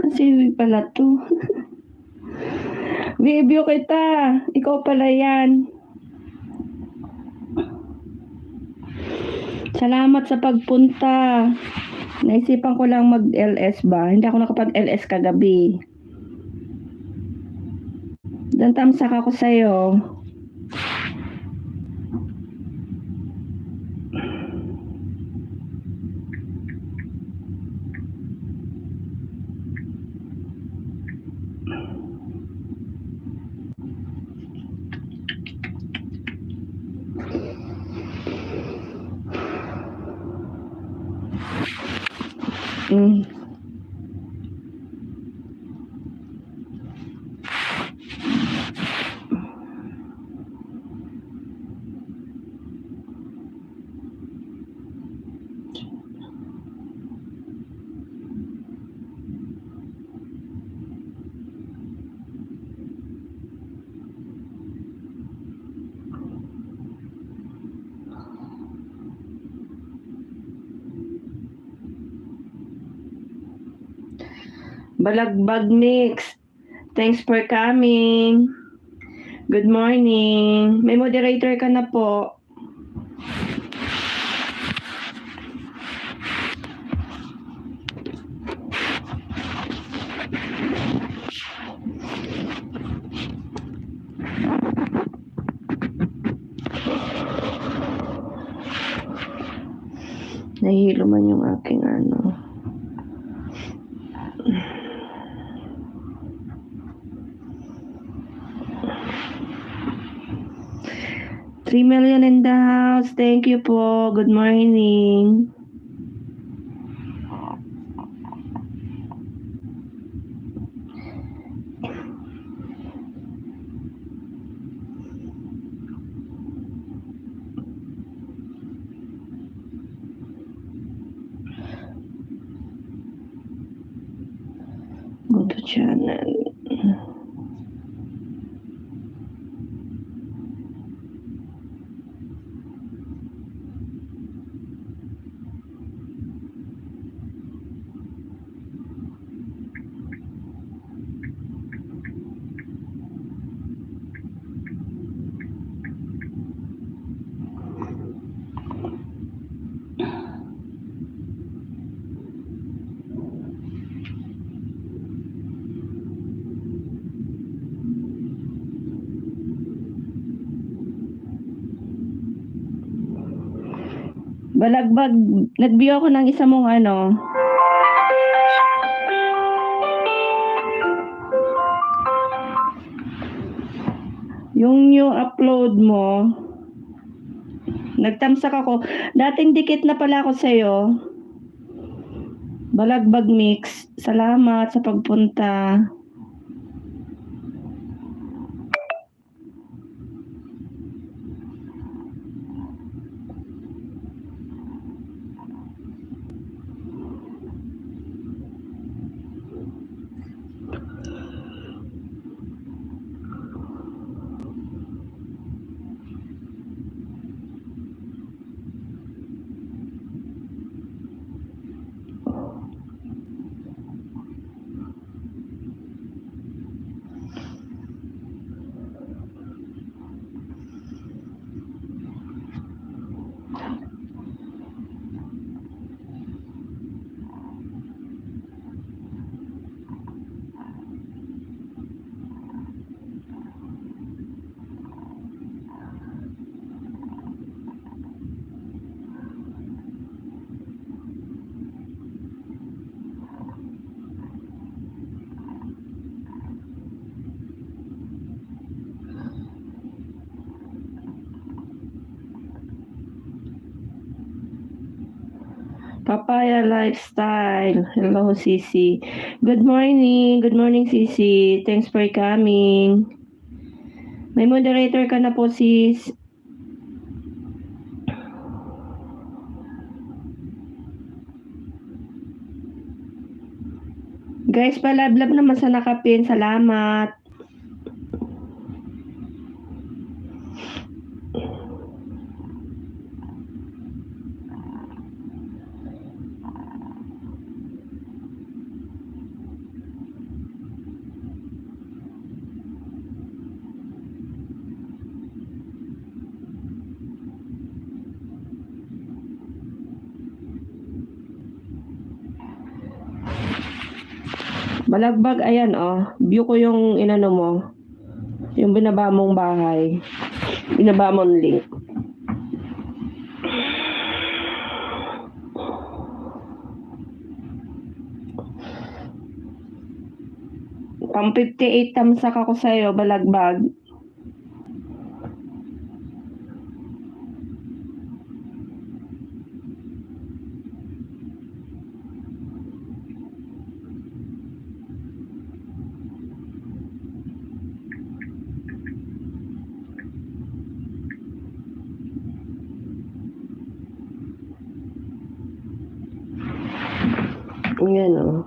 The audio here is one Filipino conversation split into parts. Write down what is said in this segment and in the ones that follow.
Si pala to. Review kita. Ikaw pala yan. Salamat sa pagpunta. Naisipan ko lang mag-LS ba? Hindi ako nakapag-LS kagabi. Dan tamsak ako sa'yo. Balagbag Mix. Thanks for coming. Good morning. May moderator ka na po. Nahihilo man yung aking ano. $3 million in the house. Thank you po. Good morning. Go to channel. Balagbag, nag-view ako ng isa mong ano. Yung new upload mo, nagtamsak ako. Dating dikit na pala ako sa'yo. Balagbag Mix, salamat sa pagpunta. Papaya Lifestyle. Hello, Sisi. Good morning. Good morning, Sisi. Thanks for coming. May moderator ka na po, sis. Guys, palablab naman sa nakapin. Salamat. Balagbag, ayan view ko yung inano mo. Yung binaba mong bahay. Binaba mong link. Pang 58 tamsak ako sa'yo, Balagbag. Ayan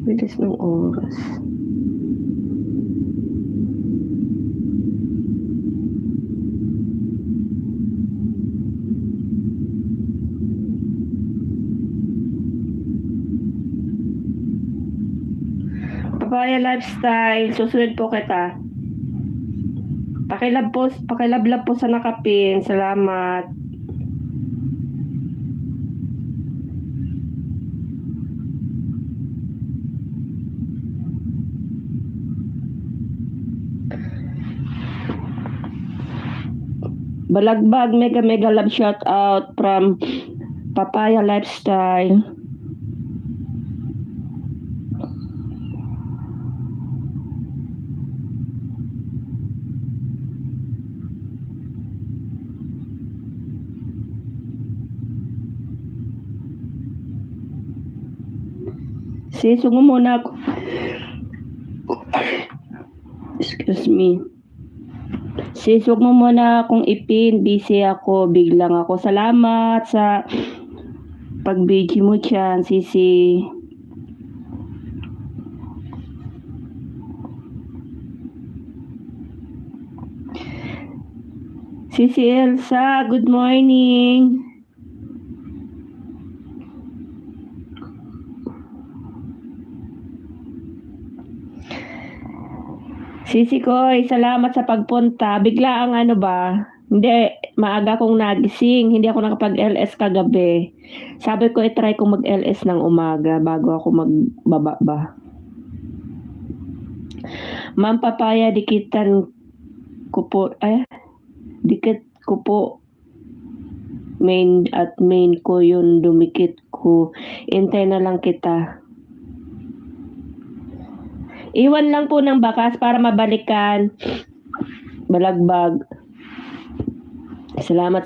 bilis ng oras. Papaya Lifestyle, susunod po kita. Pakilab po sa nakapin. Salamat. Balagbag, mega love shout out from Papaya Lifestyle. Sisog mo muna ako. Excuse me. Sisog mo muna akong ipin. Busy ako. Biglang ako. Salamat sa pag-BG mo dyan, Sisi. Sisi Elsa, good morning. Sisi Koy, salamat sa pagpunta. Bigla ang hindi, maaga kong nagising. Hindi ako nakapag-LS kagabi. Sabi ko, try kong mag-LS ng umaga bago ako magbaba ba. Ma'am Papaya, dikit ko po. Main ko yun, dumikit ko. Intay na lang kita. Iwan lang po ng bakas para mabalikan. Balagbag. Salamat.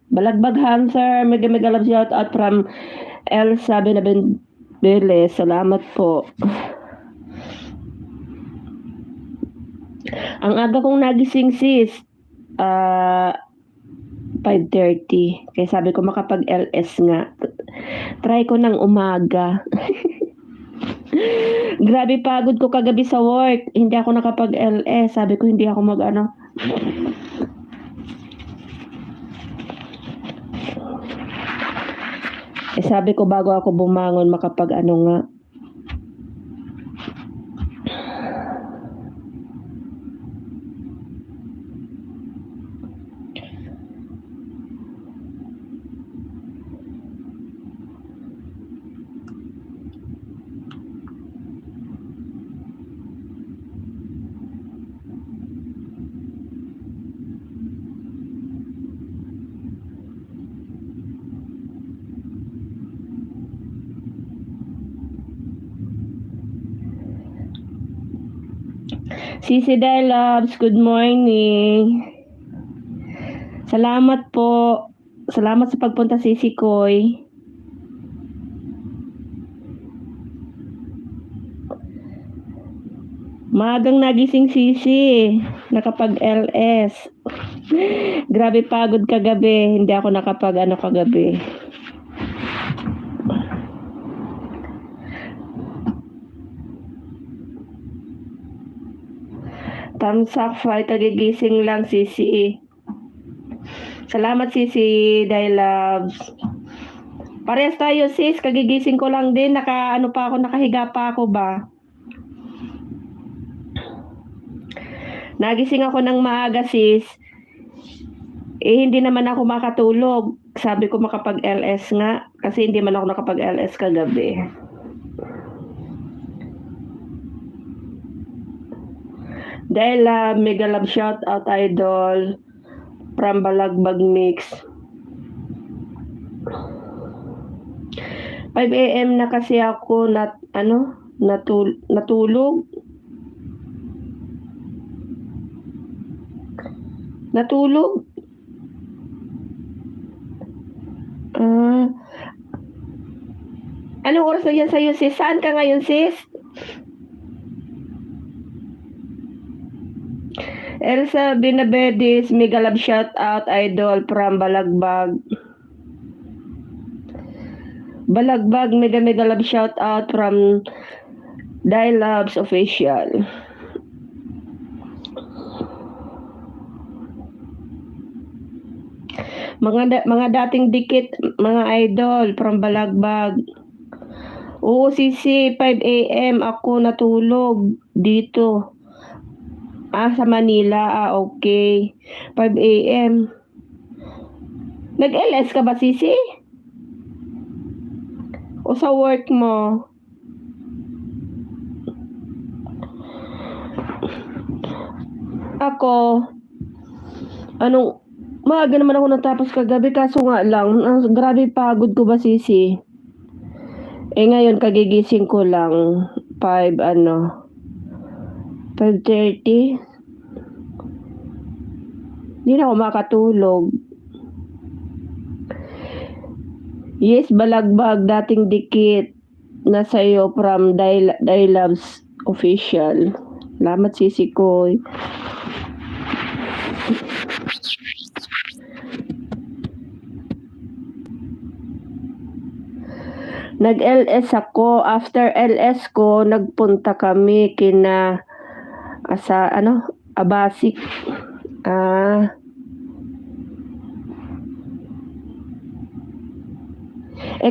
Balagbag Hunter, mega love shout out from Elsa Benavides. Salamat po. Ang aga kong nagising, sis. 5:30. Kaya sabi ko makapag-LS nga. Try ko ng umaga. Grabe pagod ko kagabi sa work. Hindi ako nakapag-LS. Sabi ko hindi ako sabi ko bago ako bumangon makapag nga. Sisi Loves, good morning. Salamat po. Salamat sa pagpunta, Sisi Koy. Maagang nagising, Sisi. Nakapag-LS. Grabe pagod kagabi. Hindi ako nakapag kagabi. Thumbs up, kagigising lang, Sisi. Salamat, Sisi, Day Loves. Parehas tayo, sis. Kagigising ko lang din. Nakahiga pa ako ba? Nagising ako ng maaga, sis. Hindi naman ako makatulog. Sabi ko makapag-LS nga. Kasi hindi man ako nakapag-LS kagabi. Dahil mega love shout out, idol. From Balagbag Mix. 5 AM na kasi ako natulog. Anong oras na yan sa'yo, sis? Saan ka ngayon, sis? Elsa Binabedis, mega love shout out, idol from Balagbag. Balagbag, mega love shout out from Day Loves Official. Mga dating dikit, mga idol from Balagbag. Oo, Sisi, 5 AM ako natulog dito. Sa Manila. Okay. 5 AM. Nag-LS ka ba, Sisi? O sa work mo? Ako, maaga naman ako natapos kagabi, kaso nga lang, grabe pagod ko ba, Sisi? Ngayon, kagigising ko lang, 5:30. Hindi na ako makatulog. Yes, Balagbag, dating dikit na sa'yo from Day Loves Official. Salamat, Sisi ko. Nag-LS ako. After LS ko, nagpunta kami kina Abasik.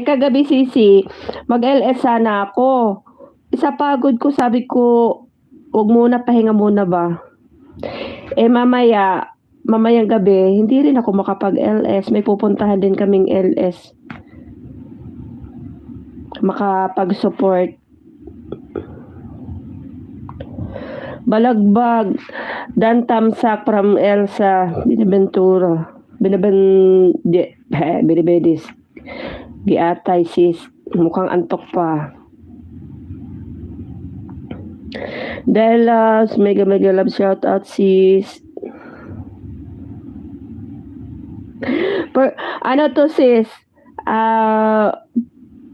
Kagabi, Sisi, mag-LS sana ako. Isa pagod ko, sabi ko, huwag muna, pahinga muna ba? Mamayang gabi, hindi rin ako makapag-LS. May pupuntahan din kaming LS. Makapag-support. Balagbag, Dan Tamsak from Elsa Binaventura. Binibedis. Giatay, sis. Mukhang antok pa. Delas, mega love shout out, sis. Sis?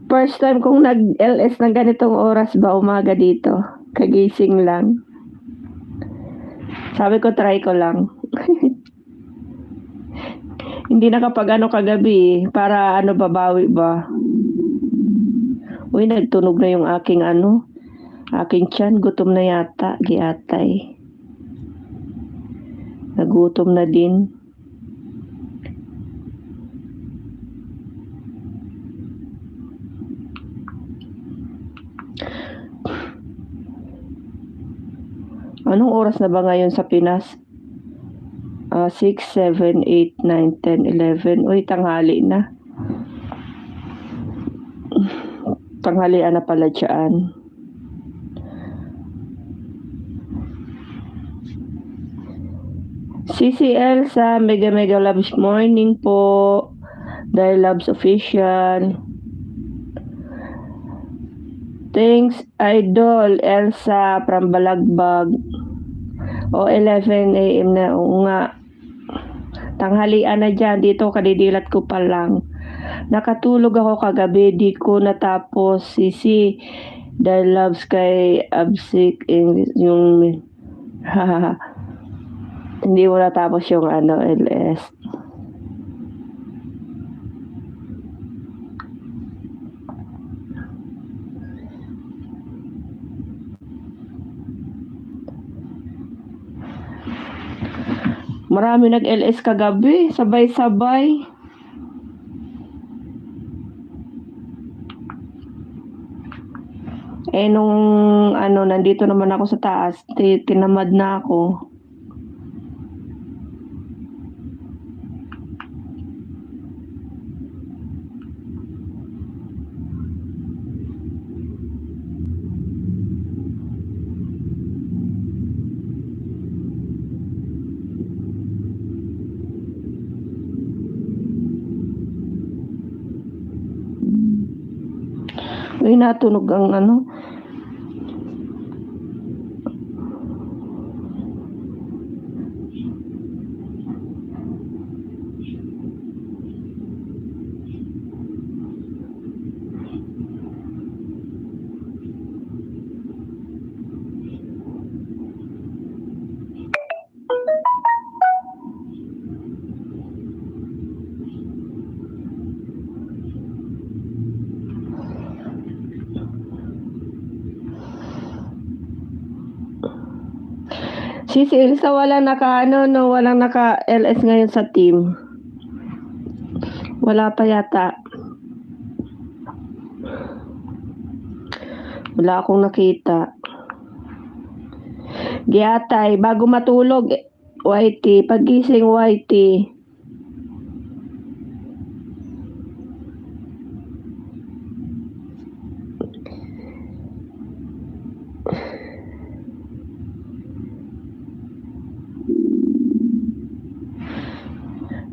First time kong nag-LS ng ganitong oras ba, umaga dito. Kagising lang. Sabi ko, try ko lang. Hindi kagabi, para babawi ba. Uy, nagtunog na yung aking tiyan, gutom na yata, giatay. Nagutom na din. Anong oras na ba ngayon sa Pinas? 6, 7, 8, 9, 10, 11. Uy, tanghali na. Tanghalian na pala dyan. CCL sa mega loves morning po. Day Loves Official. Thanks, idol Elsa from Balagbag. 11 AM na. Oo nga. Tanghalian na dyan. Dito, kadidilat ko pa lang. Nakatulog ako kagabi. Di ko natapos. Sisi, Day Loves kay Absik. Yung hindi mo natapos yung LS. Marami nag-LS kagabi, sabay-sabay. Nung nandito naman ako sa taas, tinamad na ako. Uy, natunog ang Si Elsa walang walang naka-LS ngayon sa team. Wala pa yata. Wala akong nakita. Giatay, bago matulog, YT, pagising YT.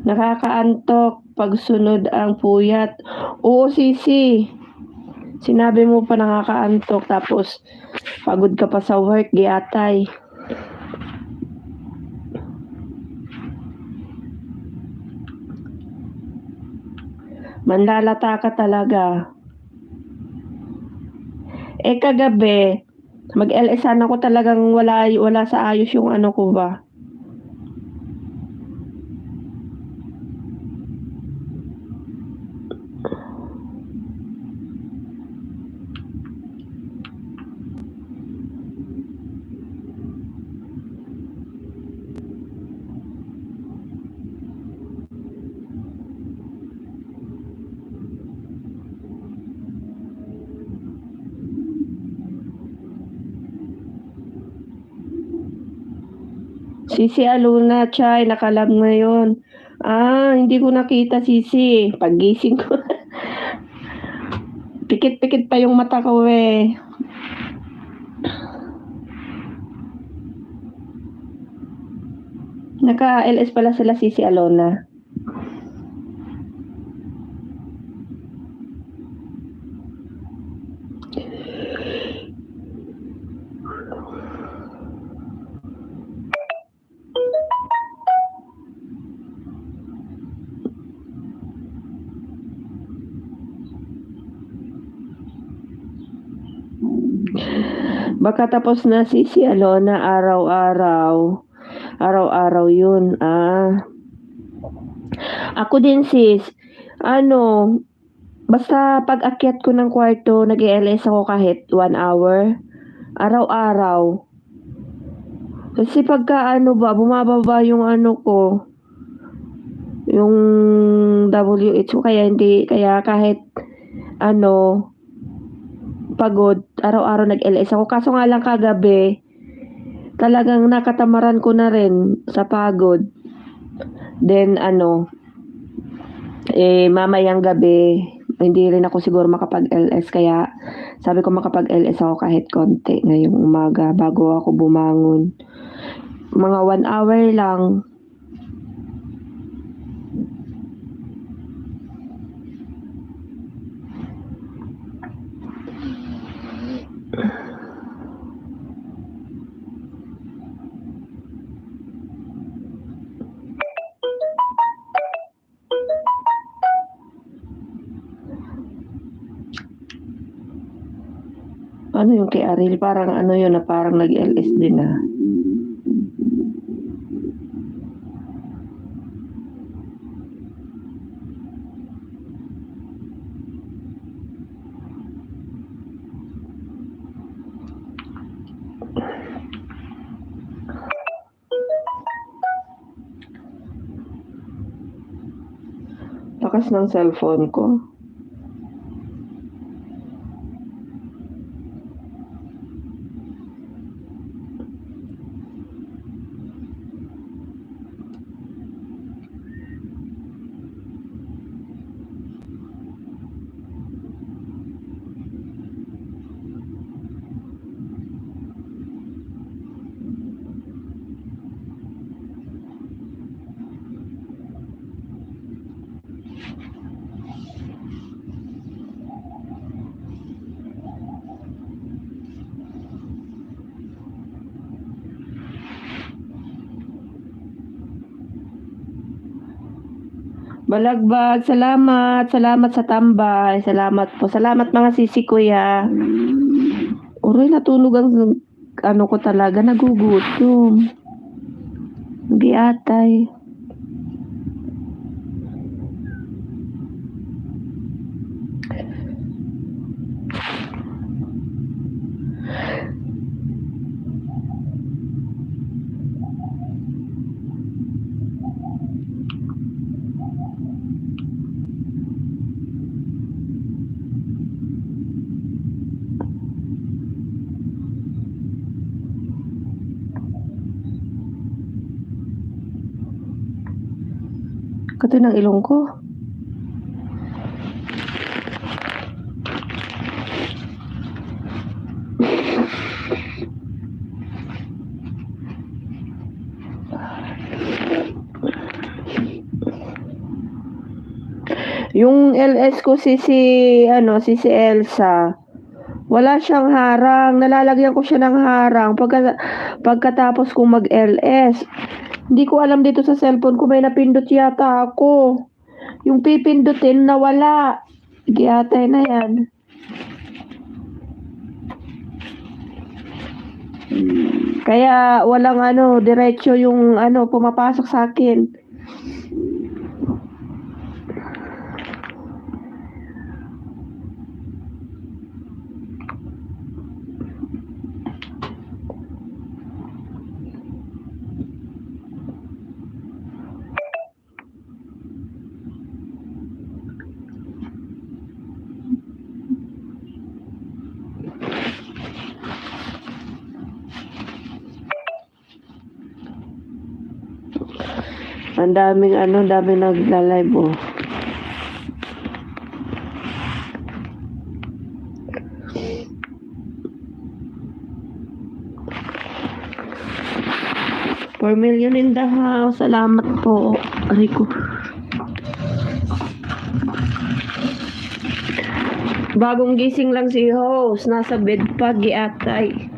Nakakaantok pag sunod ang puyat. Oo, Sisi. Sinabi mo pa nakakaantok tapos pagod ka pa sa work, giatay. Manlalata ka talaga. Kagabi, mag-LS ako talagang wala sa ayos yung ko ba. Sisi Aluna, Chay, nakalab ngayon. Hindi ko nakita, Sisi. Paggising ko. Pikit-pikit pa yung mata ko eh. Naka-LS pala sila, Sisi Alona. Baka tapos na si Alona araw-araw. Araw-araw yun. Ako din sis. Basta pag akyat ko ng kwarto, nag-LS ako kahit 1 hour. Araw-araw. Kasi pagka bumababa yung ko. Yung WHO kaya kahit pagod, araw-araw nag-LS ako. Kaso nga lang kagabi, talagang nakatamaran ko na rin sa pagod. Then mamayang gabi, hindi rin ako siguro makapag-LS. Kaya sabi ko makapag-LS ako kahit konti ngayong umaga bago ako bumangon. Mga 1 hour lang. Ano yung kay Aril? Parang yun na parang nag-LS din na. bakas ng cellphone ko. Balagbag, salamat. Salamat sa tambay. Salamat po. Salamat mga sisi kuya. Uray, natulog ang ano ko talaga. Nagugutom. Nag-iatay. Kato ng ilong ko. Yung LS ko si Elsa. Wala siyang harang. Nalalagyan ko siya ng harang pagkatapos kong mag-LS. Hindi ko alam dito sa cellphone ko may napindot yata ako. Yung pipindutin nawala. Giyatay na yan. Kaya walang diretso yung pumapasok sa akin. Ang daming nagla-live oh. $4 million in the house. Salamat po. Aray ko. Bagong gising lang si host. Nasa bed pa, giatay.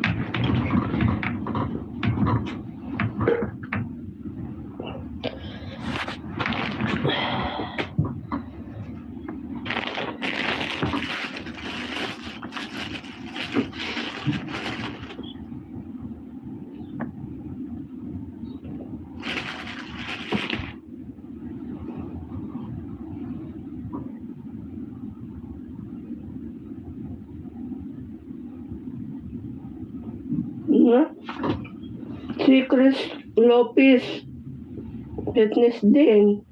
Si Chris Lopez fitness din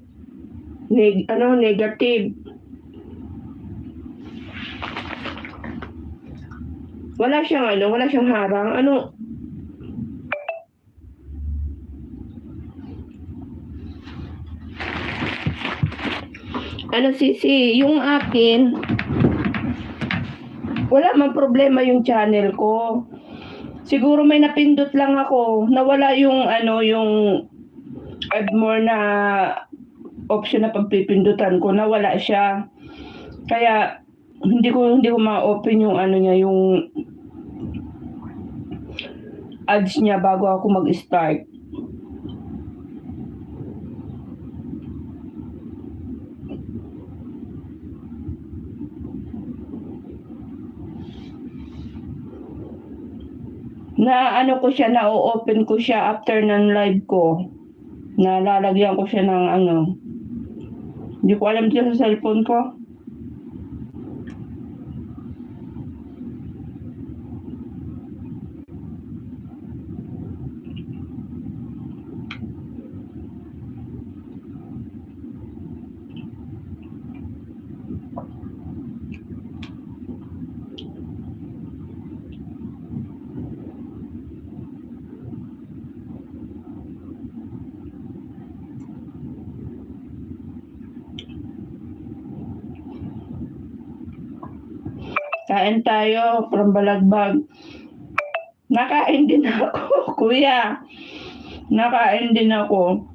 negative. Wala siyang harang. Sisi, yung akin wala man problema yung channel ko. Siguro may napindot lang ako. Nawala yung add more na option na pagpipindutan ko. Nawala siya. Kaya hindi ko ma-open yung yung ads niya bago ako mag-start. Na-open ko siya after ng live ko. Nalalagyan ko siya ng Hindi ko alam dito sa cellphone ko. Kain tayo from Balagbag. Nakain din ako, kuya. Nakain din ako.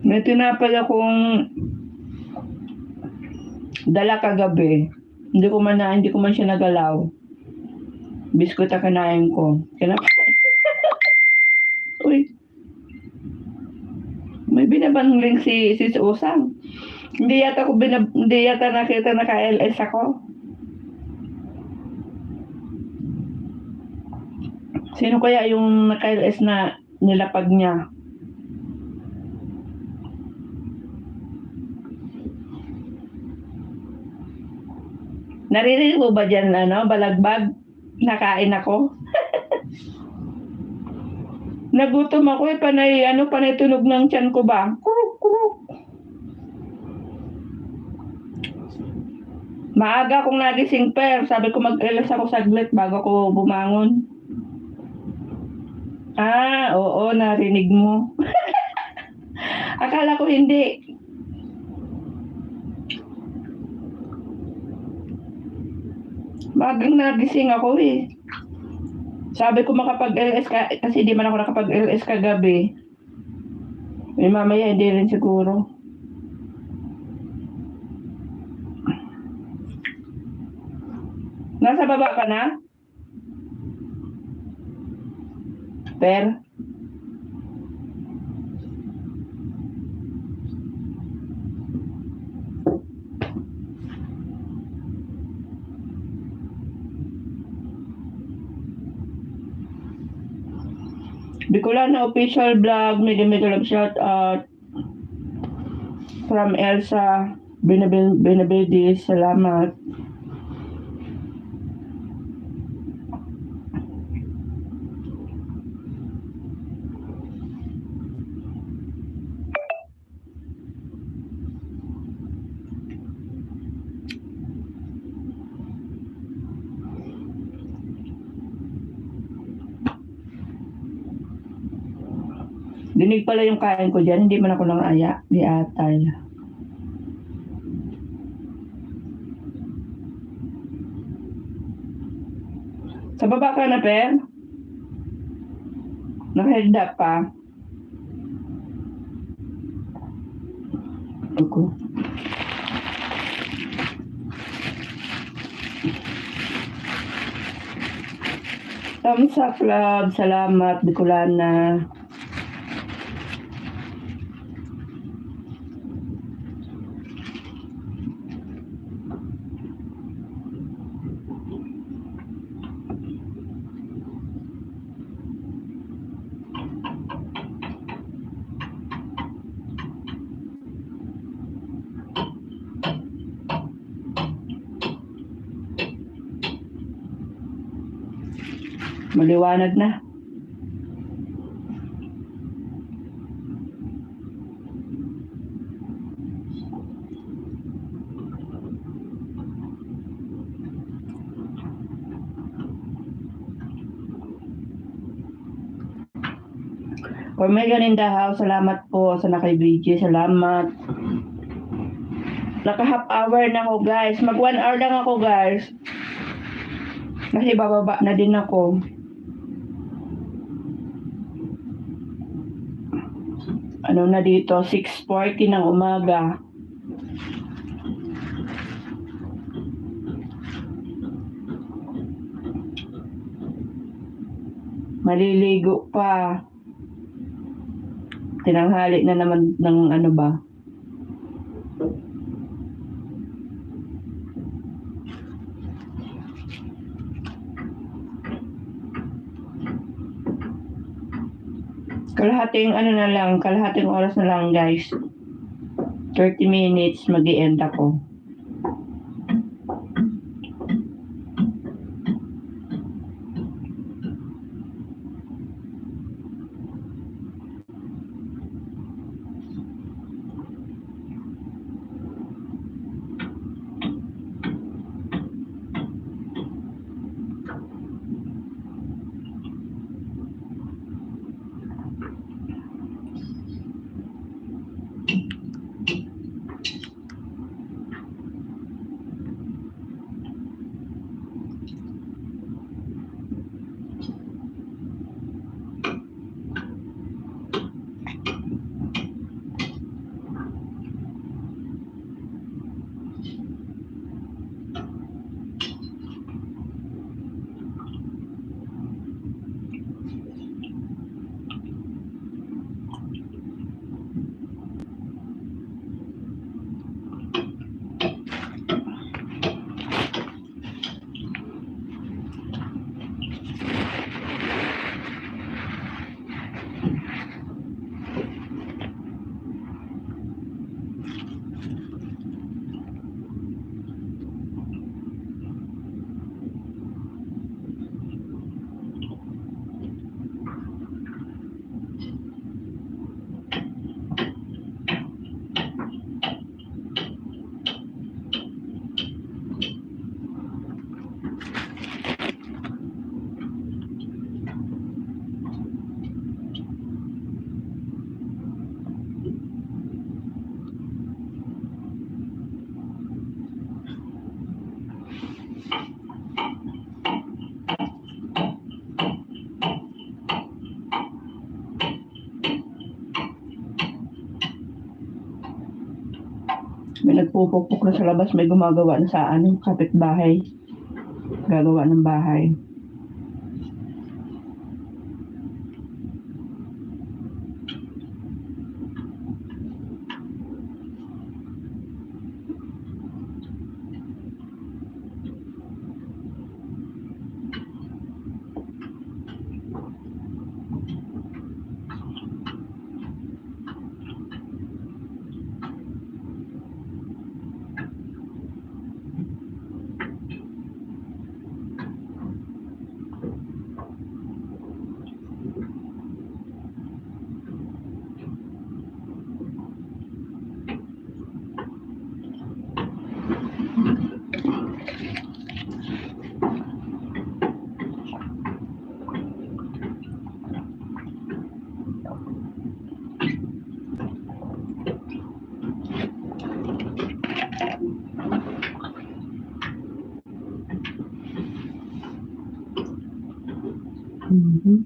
May tinapay akong dala kagabi. Hindi ko man siya nagalaw. Biskut ang kinain ko. Uy. May binabangling si Usang. Hindi yata nakita naka-LS ako. Sino kaya yung naka-LS na nilapag niya? Naririnig mo ba dyan, Balagbag? Nakain ako? Nagutom ako panay tunog ng tiyan ko ba? Kuruk, kuruk. Maaga akong nagising sabi ko mag-LS ako saglit bago ko bumangon. Oo, narinig mo. Akala ko hindi. Magang nagising ako Sabi ko makapag-LS kasi di man ako nakapag-LS kagabi. Mamaya hindi rin siguro. Nasa baba ka na? Per? Bicolana official vlog, mega love shout out from Elsa Benavides, salamat. Dinig pala yung kain ko dyan, hindi man ako nang aya, di atay. Sa baba ka na, Per? Naka-head up pa? Ako. Thumbs up, love. Salamat, Bicolana. Maliwanag na. For Megan in the house, salamat po sa naka-BG, salamat. Naka-half hour na ako, guys. Mag 1 hour lang ako, guys. Kasi bababa na din ako. Ano na dito? 6:40 ng umaga. Maliligo pa. Tinanghali na naman ng ano ba? Kalahating oras na lang, guys. 30 minutes mag-i-end ako. May nagpupukpok na sa labas, may gumagawa na sa kapitbahay. Gagawa ng bahay. Mhm.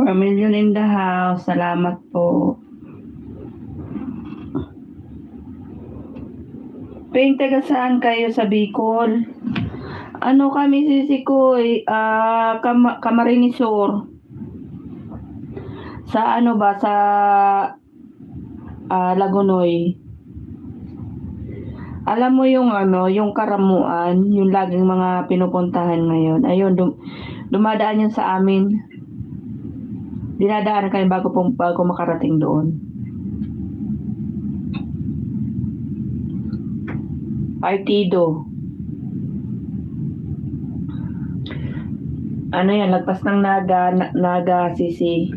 For a million in the house. Salamat po. Ping, taga saan kayo sa Bicol? Ano kami, Sisi Koy? Camarines Sur. Sa ano ba? Sa Lagunoy. Alam mo yung yung Karamuan, yung laging mga pinupuntahan ngayon. Ayun, dumadaan yun sa amin. Dinadaan kayo bago makarating doon. Partido. Ano yan, lagpas ng Naga Sisi.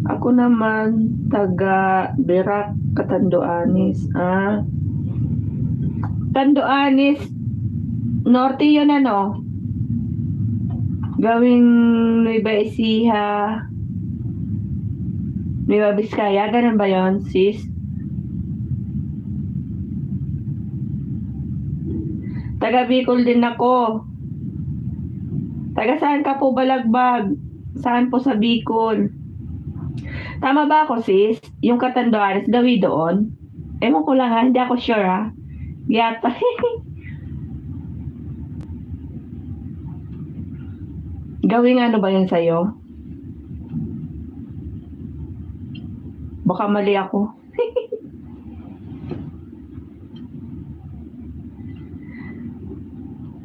Ako naman, taga Berak, Catanduanes. Catanduanes, Norte yun Gawing Nueva Ecija, Nueva Vizcaya, ganun ba yun, sis? Taga Bicol din ako. Taga saan ka po, Balagbag? Saan po sa Bicol? Tama ba ako, sis? Yung Catanduanes, gawi doon? Ewan ko lang hindi ako sure Yata. Gawing ba yan sa'yo? Baka mali ako.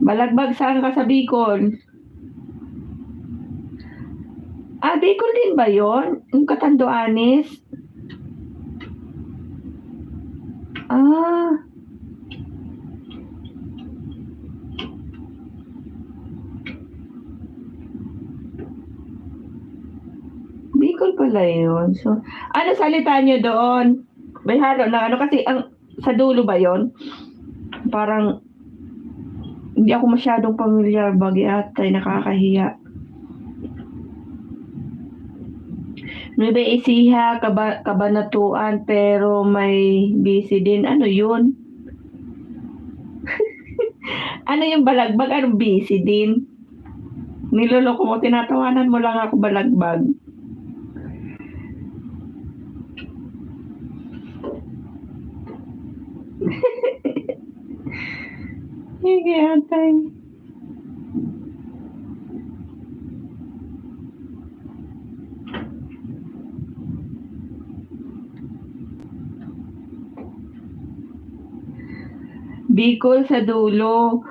Balagbag, saan ka sa Bicol? Bicol din ba yun? Yung Catanduanes? Bicol pala yun. So, ano salita nyo doon? May halo na kasi sa dulo ba yun? Parang hindi ako masyadong pamilyar bagi atay nakakahiya. Nueva Ecija, Cabanatuan, pero may busy din. Ano yun? Ano yung Balagbag? Anong busy din? Niloloko mo, tinatawanan mo lang ako Balagbag. Sige, atay. Bicol sa dulo.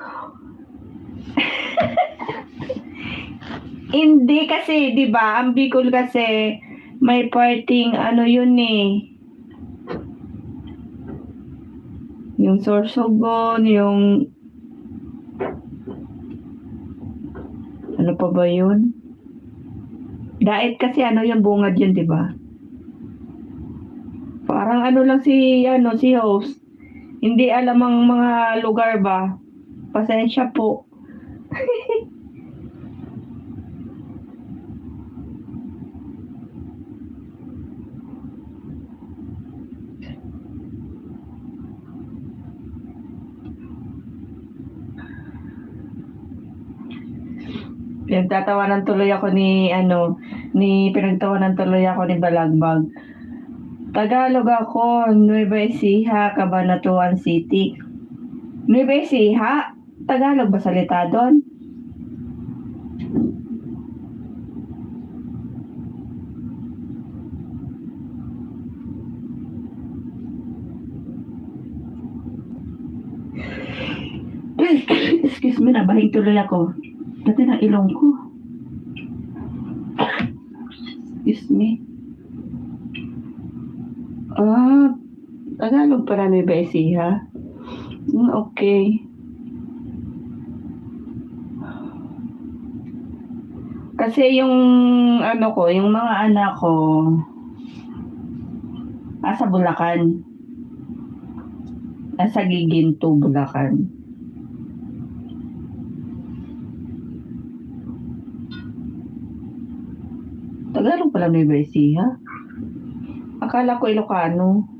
Hindi kasi, 'di ba? Ang Bicol kasi may parting ano yun eh. Yung Sorsogon, yung ano pa ba yun? Dait kasi ano yung bungad yun, 'di ba? Parang ano lang si host. Hindi alam ang mga lugar ba. Pasensya po. Pinagtatawanan tuloy ako pinagtawanan tuloy ako ni Balagbag. Tagalog ako, Nueva Ecija, Cabanatuan City. Nueva Ecija? Tagalog ba salita doon? Excuse me, nabahing tuloy ako. Dati na ilong ko. Excuse me. Tagalog para Nueva Ecija. Okay. Kasi yung yung mga anak ko nasa Bulacan. Nasa Giginto, Bulacan. Tagalog pala Nueva Ecija. Akala ko Ilocano.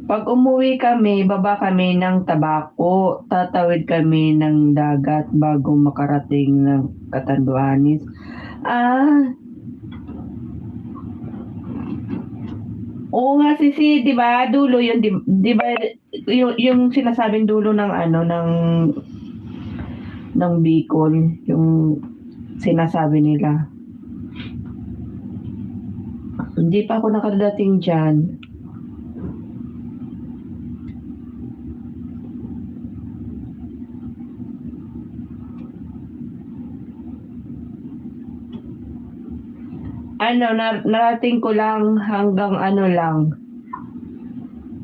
Pag umuwi kami, baba kami ng Tabaco. Tatawid kami ng dagat bago makarating ng Catanduanes. Oo nga sisi, 'di ba? Dulo 'yun, 'di ba? Yung sinasabing dulo ng ng Bicol, yung sinasabi nila. Hindi pa ako nakadating diyan. Narating ko lang hanggang lang.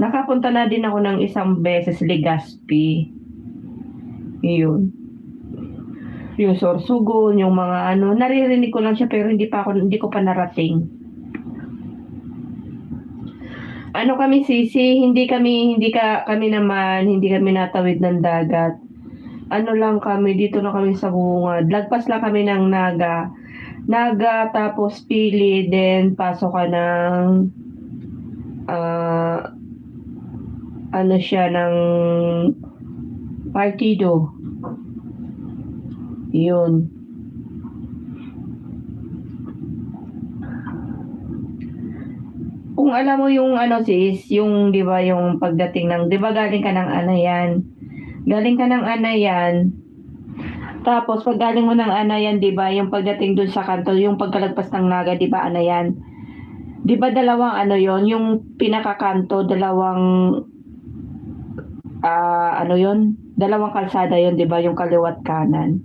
Nakapunta na din ako ng isang beses Legazpi. Yun. Yung Sorsogon, yung mga naririnig ko lang siya pero hindi ko pa narating. Kami sisi, hindi kami natawid ng dagat. Lang kami, dito na kami sa bungad. Lagpas lang kami ng Naga, tapos Pili, then pasok ka ng ng Partido. Yun. Kung alam mo yung sis, yung 'di ba yung pagdating ng 'di ba galing ka ng Anayan. Galing ka ng Anayan. Tapos pag galing mo ng Anayan, 'di ba, yung pagdating dun sa kanto, yung pagkalagpas ng Naga, 'di ba, Anayan. 'Di ba dalawang yon, yung pinakakanto, dalawang dalawang kalsada yon, 'di ba, yung kaliwa at kanan.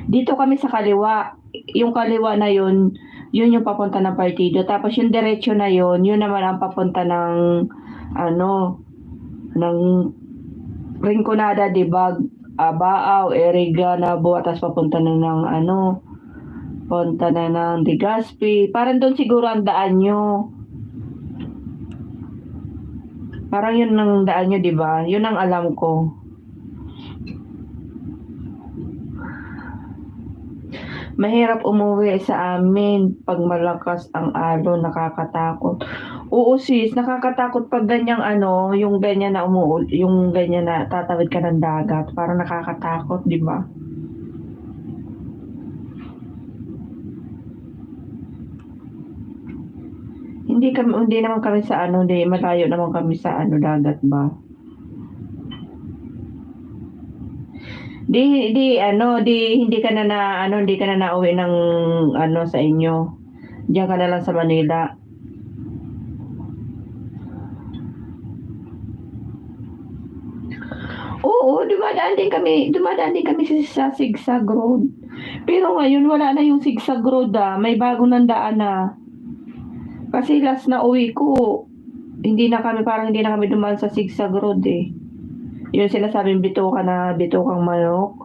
Dito kami sa kaliwa. Yung kaliwa na yun yung papunta ng Partido. Tapos yung diretso na yun naman ang papunta ng ng Rinconada, 'di ba? Baaw, Eriga, Nabo, tapos papunta na ng punta na ng Legazpi. Parang doon siguro ang daan nyo. Parang yun ang daan nyo, 'di ba? Yun ang alam ko. Mahirap umuwi sa amin pag malakas ang alon, nakakatakot. Oo sis, nakakatakot pag ganyang yung ganyan na yung ganyan na tatawid ka ng dagat. Parang nakakatakot, 'di ba? Hindi naman kami sa malayo naman kami sa dagat ba? Hindi ka na nauwi ng sa inyo. Diyan ka na lang sa Manila. dumadaan din kami sa Sigsag Road. Pero ngayon wala na yung Sigsag Road may bago ng daan na. Kasi last na uwi ko, hindi na kami dumaan sa Sigsag Road eh. Yung sinasabing bitokang manok.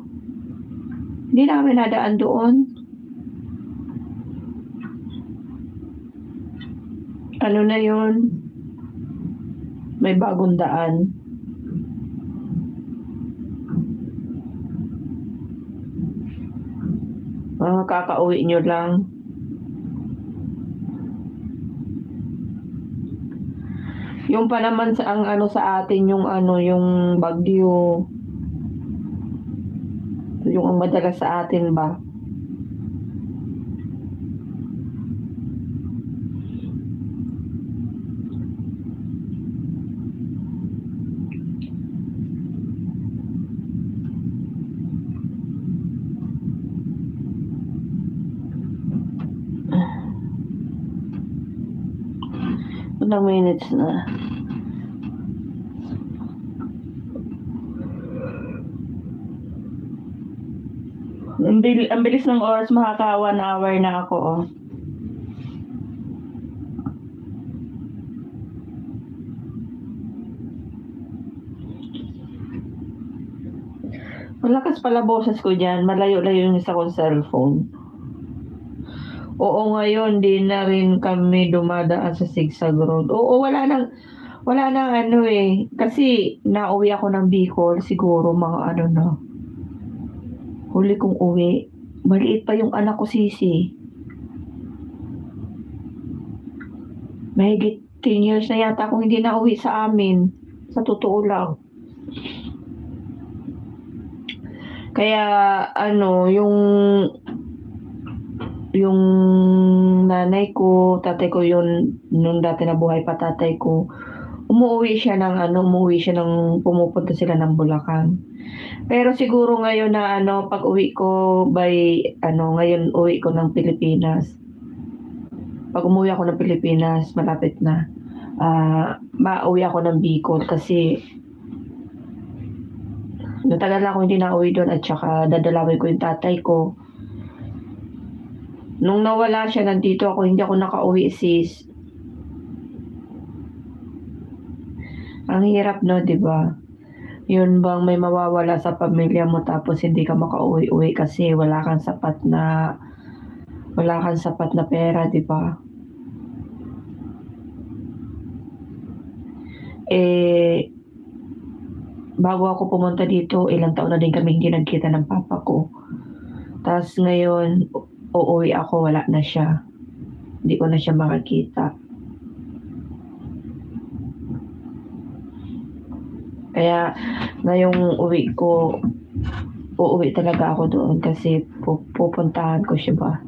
Hindi na kami nadaan doon. Ano na yun? May bagong daan. Kakauwi nyo lang. Yung pa naman sa sa atin yung bagyo. Yung ang madalas sa atin ba? Ilang minutes na? Ang bilis ng oras, makaka 1 hour na ako oh. Malakas pala boses ko dyan, malayo-layo yung isa kong cellphone. Oo, ngayon di na rin kami dumadaan sa Sigsag Road. Oo, wala nang kasi nauwi ako ng Bicol, siguro mga na. Huli kong uwi. Maliit pa yung anak ko, Sisi. Mahigit 10 years na yata akong hindi nauwi sa amin. Sa totoo lang. Kaya, yung nanay ko, tatay ko yun, nung dati na buhay pa tatay ko, umuwi siya ng pumupunta sila ng Bulacan. Pero siguro ngayon na pag uwi ko ngayon uwi ko ng Pilipinas. Pag umuwi ako ng Pilipinas, malapit na. Mauwi ako ng Bicol kasi natagal na ako hindi nauwi doon at saka dadalawin ko yung tatay ko. Nung nawala siya, nandito ako, hindi ako nakauwi, sis. Ang hirap, no, di ba? Yun bang may mawawala sa pamilya mo tapos hindi ka makauwi-uwi kasi wala kang sapat na pera, di ba? Bago ako pumunta dito, ilang taon na din kami hindi nagkita ng papa ko. Tapos ngayon, uuwi ako, wala na siya. Hindi ko na siya makakita. Kaya ngayong uwi ko, uuwi talaga ako doon kasi pupuntahan ko siya ba.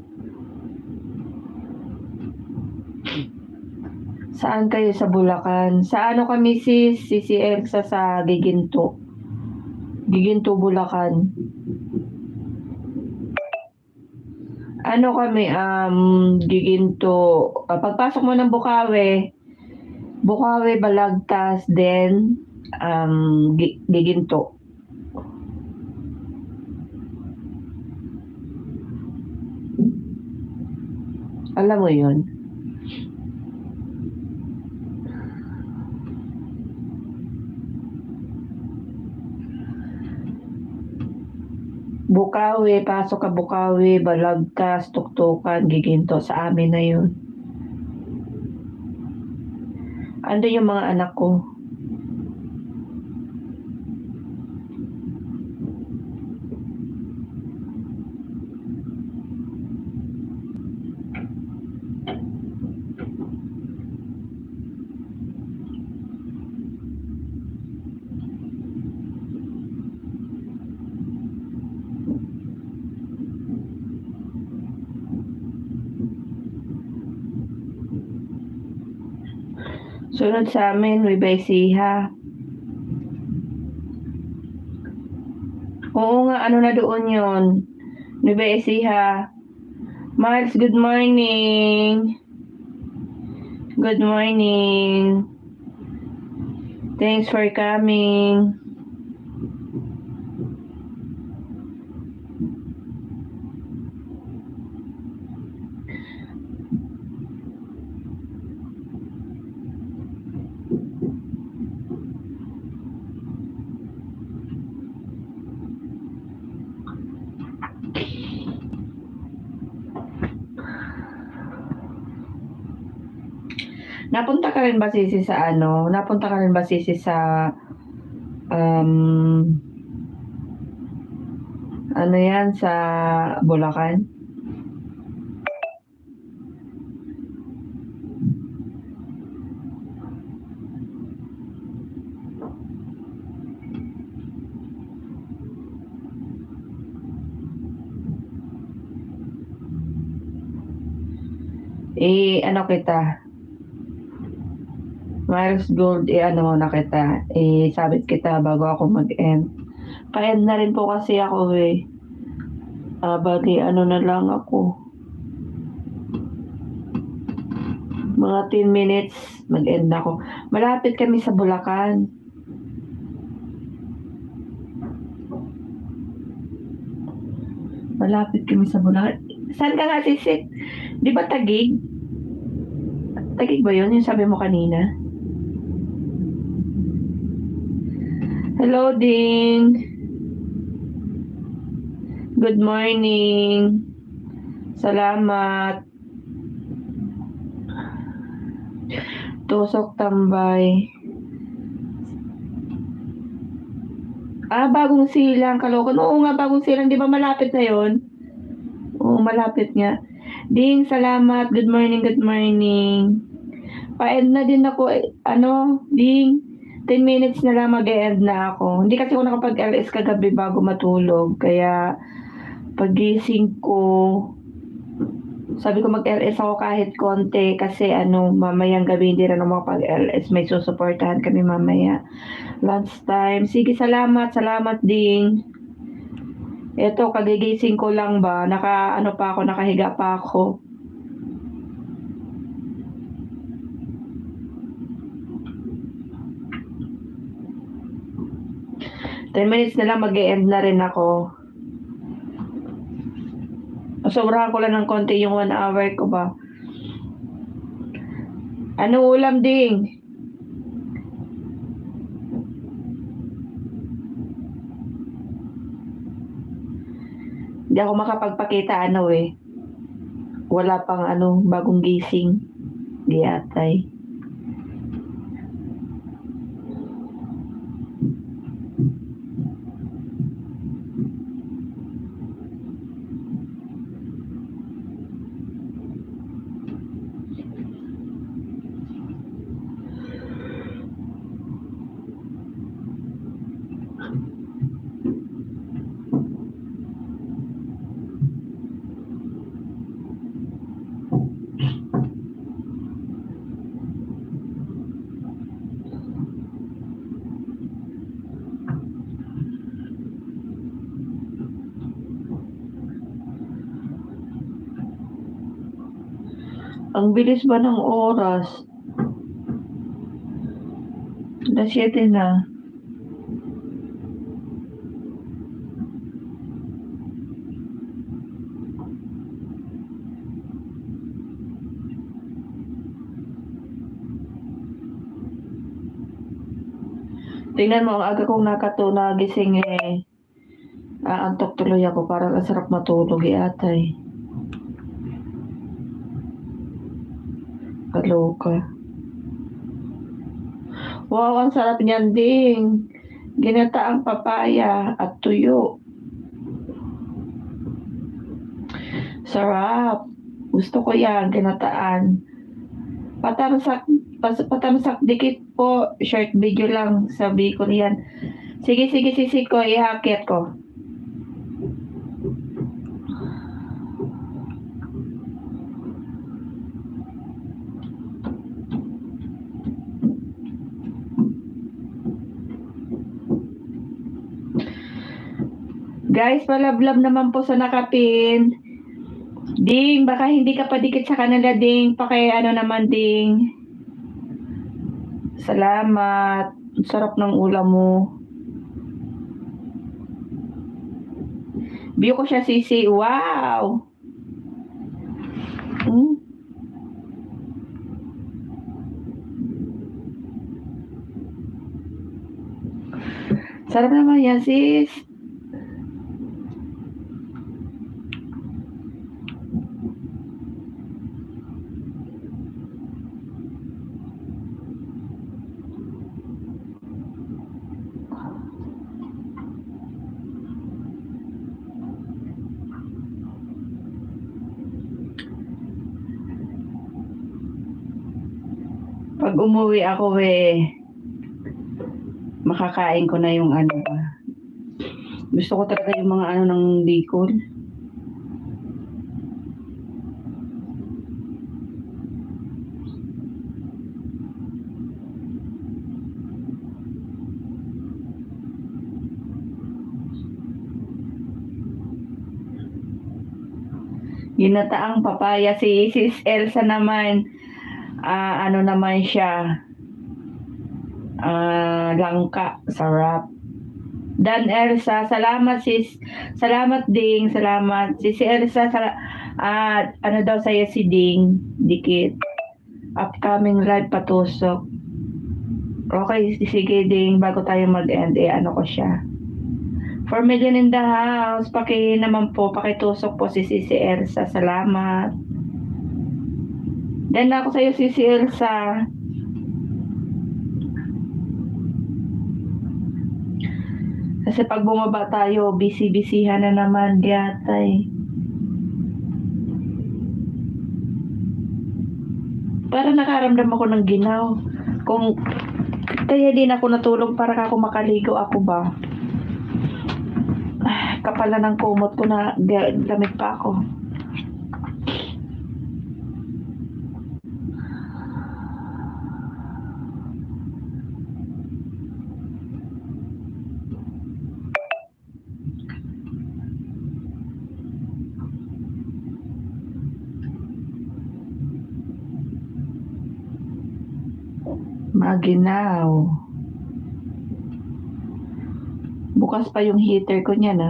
Saan kayo sa Bulacan? Sa kami si Elsa sa Giginto. Giginto, Bulacan. Kami, Giginto. Pagpasok mo ng Bukawi, Balagtas, then Giginto. Alam mo yun? Bukawi, pasok ka Bukawi, Balagtas, Tuktukan, Giginto. Sa amin na yun. Ando yung mga anak ko. Sunod sa amin, Nueva Ecija. Oo nga, na doon yon, Nueva Ecija. Miles, good morning. Good morning. Thanks for coming. Napunta ka rin ba Sisi sa ano? Napunta ka rin ba Sisi sa um, ano yan sa Bulacan? Ano kita? Miles Gold, ano na kita. Sabit kita bago ako mag-end. Pa-end na rin po kasi ako eh. Bali, ano na lang ako. Mga 10 minutes, mag-end na ako. Malapit kami sa Bulacan. Malapit kami sa Bulacan. Saan ka nga Sisi? Di ba Taguig? Taguig ba yun? Yung sabi mo kanina? Hello, Ding. Good morning. Salamat. Tusok tambay. Bagong silang Caloocan. Oo nga, bagong silang. Di ba malapit na yon? Oo, malapit nga. Ding, salamat. Good morning, good morning. Pa-end na din ako. Ding, 10 minutes na lang mag-e-end na ako. Hindi kasi ako nakapag-LS kagabi bago matulog. Kaya, pagising ko, sabi ko mag-LS ako kahit konti kasi mamayang gabi hindi rin ako makapag-LS. May susuportahan kami mamaya. Lunchtime. Sige, salamat Ding. Eto, kagigising ko lang ba? Nakahiga pa ako. Ten minutes na lang mag-e-end na rin ako. Sobrahan ko lang ng konti yung 1 hour ko ba. Ano ulam Ding? Hindi ako makapagpakita wala pang bagong gising. Di atay. Ang bilis ba ng oras? 7 na. Tingnan mo, ang aga kong nagising aantok tuloy ako. Parang ang sarap matulog atay. Kaloka. Wow, ang sarap niyan Ding. Ginataang papaya at tuyo. Sarap. Gusto ko yan, ginataan. Patamsak dikit po. Short video lang, sabi ko yan. Sige, Sisi ko, ihakit ko. Guys, palablab naman po sa nakapin. Ding, baka hindi ka pa dikit sa kanila, Ding. Naman, Ding. Salamat. Sarap ng ulam mo. View ko siya, Sisi. Wow! Sarap naman yan, sis. Pag umuwi ako makakain ko na yung ano ba. Gusto ko talaga yung mga ano ng Bicol. Ginataang papaya si Sis Elsa naman. Ano naman siya? Langka, sarap. Dan Elsa, salamat sis. Salamat Ding, salamat. Si Elsa, ano daw sa'yo si Ding, dikit. Upcoming live patusok. Okay, sige Ding, bago tayo mag-end, ano ko siya. 4 million in the house. Pakitusok po si Elsa. Salamat. Dan ako sa'yo si Elsa. Kasi pag bumaba tayo, busy-busyhan na naman yatay. Para nakaramdam ako ng ginaw. Kaya din ako natulog para ako makaligo ako ba. Kapal na ng kumot ko na lamig pa ako. Maginaw. Bukas pa yung heater ko niyan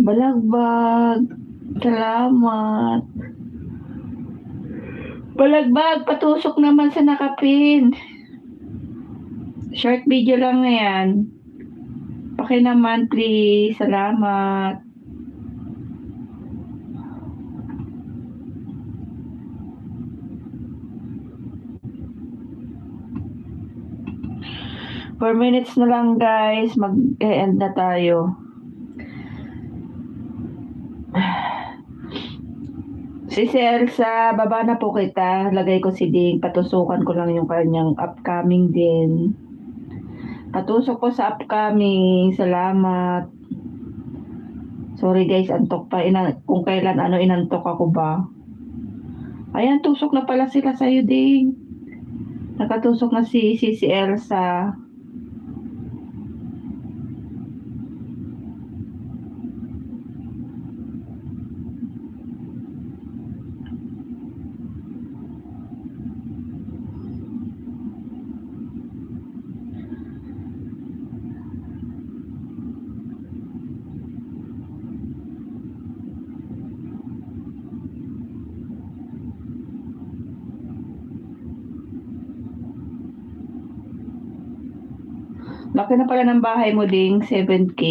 Balagbag. Salamat. Balagbag, patusok naman sa nakapin. Short video lang na yan. Paki naman please. Salamat. For minutes na lang guys. Mag-end na tayo. Si Elsa, baba na po kita. Lagay ko si Ding. Patusukan ko lang yung kanyang upcoming din. Patusok ko sa upcoming. Salamat. Sorry guys, antok pa. Kung kailan inantok ako ba. Ayan, tusok na pala sila sa'yo, Ding. Nakatusok na si Elsa. Laki na pala ng bahay mo, Ding. 7K.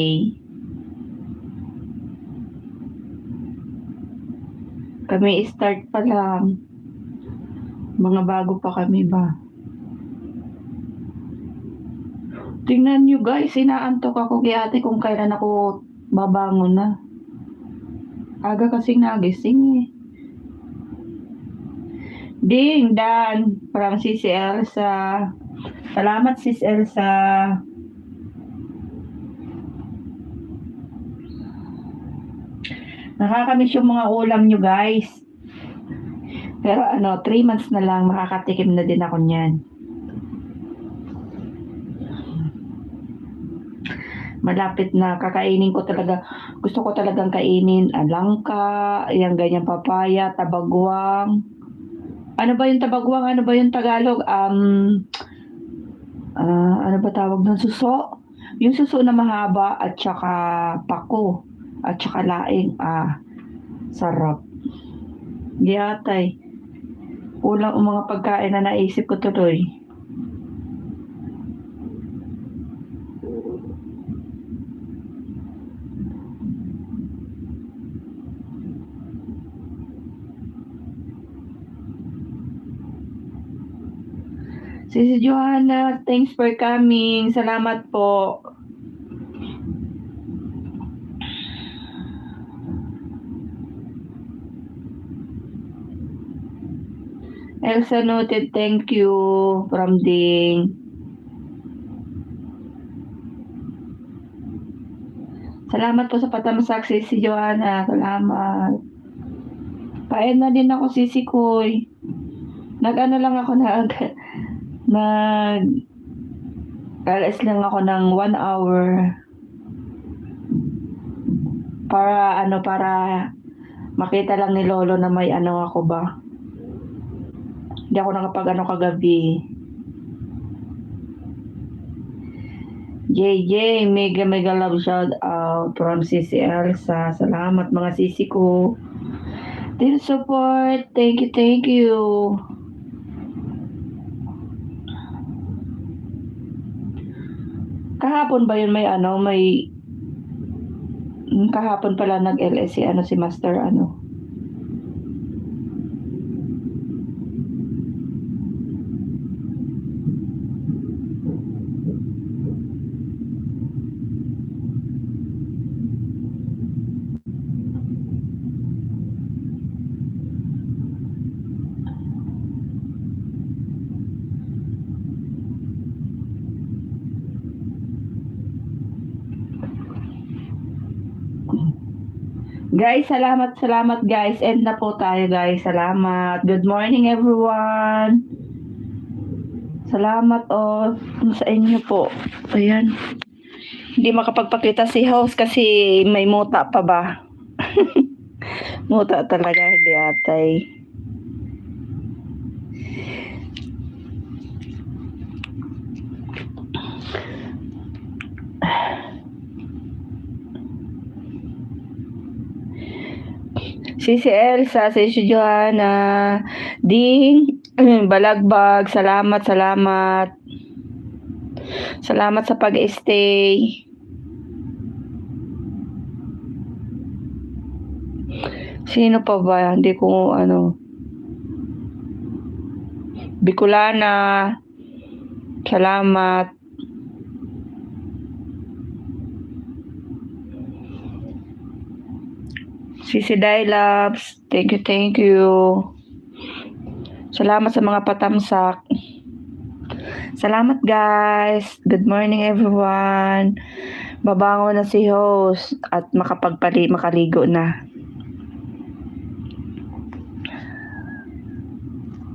Kami start pa lang. Mga bago pa kami ba. Tingnan nyo guys, inaantok ako kay ate kung kailan ako babangon na. Aga kasing nagising Ding, Dan, from Sis Elsa. Salamat Sis Elsa. Nakakamiss yung mga ulam nyo guys. Pero 3 months na lang makakatikim na din ako niyan. Malapit na kakainin ko talaga. Gusto ko talagang kainin langka, yung ganyan papaya, tabagwang. Ano ba yung tabagwang? Ano ba yung Tagalog? Ano ba tawag ng suso? Yung suso na mahaba at saka pako at saka laing. Sarap. Di atay. Kulang ang mga pagkain na naisip ko tuloy. Sis Johanna, thanks for coming. Salamat po. Elsa noted, thank you from Ding. Salamat po sa patamsak, Sis Johanna. Salamat. Paen na din ako, Sisi Koy. Nag-ano lang ako alas lang ako ng 1 hour para makita lang ni Lolo na may ano ako ba. Hindi ako nakapag kagabi. JJ, mega love shout out from Sisi Elsa. Salamat mga sisi ko. Team support. Thank you. Kahapon ba yun kahapon pala nag-LS si Master Guys, salamat guys. End na po tayo guys. Salamat. Good morning everyone. Salamat sa inyo po. Ayan. Hindi makapagpakita si host kasi may muta pa ba? Muta talaga, hindi atay. Sisi Elsa, Sisi Johanna, Ding, Balagbag, salamat. Salamat sa pag-stay. Sino pa ba? Hindi ko Bicolana, salamat. Sisi Diloves, thank you. Salamat sa mga patamsak. Salamat guys. Good morning everyone. Babango na si host at makaligo na.